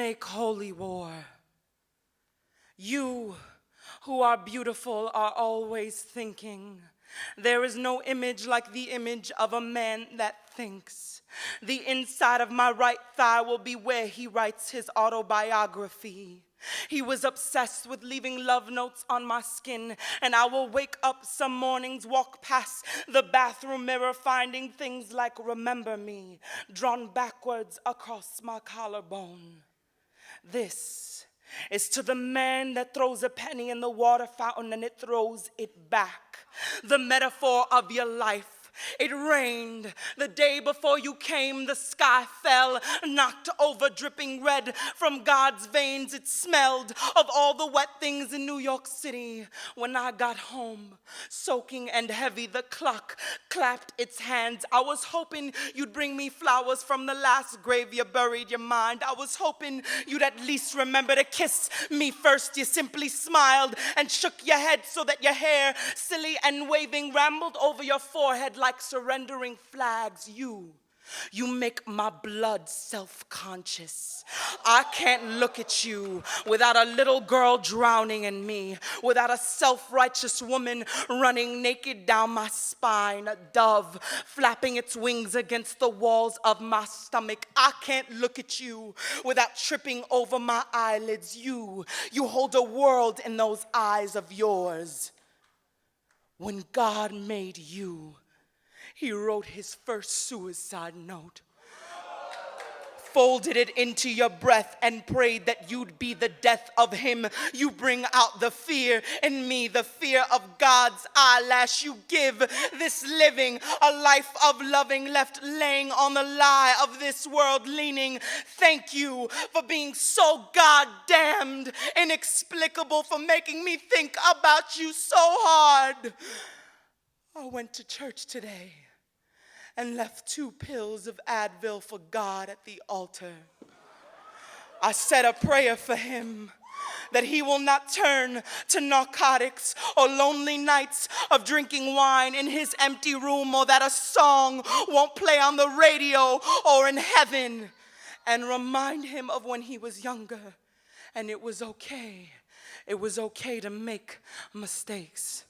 make holy war. You who are beautiful are always thinking. There is no image like the image of a man that thinks. The inside of my right thigh will be where he writes his autobiography. He was obsessed with leaving love notes on my skin, and I will wake up some mornings, walk past the bathroom mirror, finding things like remember me drawn backwards across my collarbone. This is to the man that throws a penny in the water fountain and it throws it back. The metaphor of your life. It rained the day before you came, the sky fell, knocked over, dripping red from God's veins. It smelled of all the wet things in New York City. When I got home, soaking and heavy, the clock clapped its hands. I was hoping you'd bring me flowers from the last grave you buried your mind. I was hoping you'd at least remember to kiss me first. You simply smiled and shook your head so that your hair, silly and waving, rambled over your forehead like surrendering flags. You make my blood self-conscious. I can't look at you without a little girl drowning in me, without a self-righteous woman running naked down my spine, a dove flapping its wings against the walls of my stomach. I can't look at you without tripping over my eyelids. You hold a world in those eyes of yours. When God made you, He wrote his first suicide note, folded it into your breath, and prayed that you'd be the death of him. You bring out the fear in me, the fear of God's eyelash. You give this living a life of loving, left laying on the lie of this world leaning. Thank you for being so goddamned inexplicable, for making me think about you so hard. I went to church today and left 2 pills of Advil for God at the altar. I said a prayer for him, that he will not turn to narcotics or lonely nights of drinking wine in his empty room, or that a song won't play on the radio or in heaven, and remind him of when he was younger and it was okay. It was okay to make mistakes.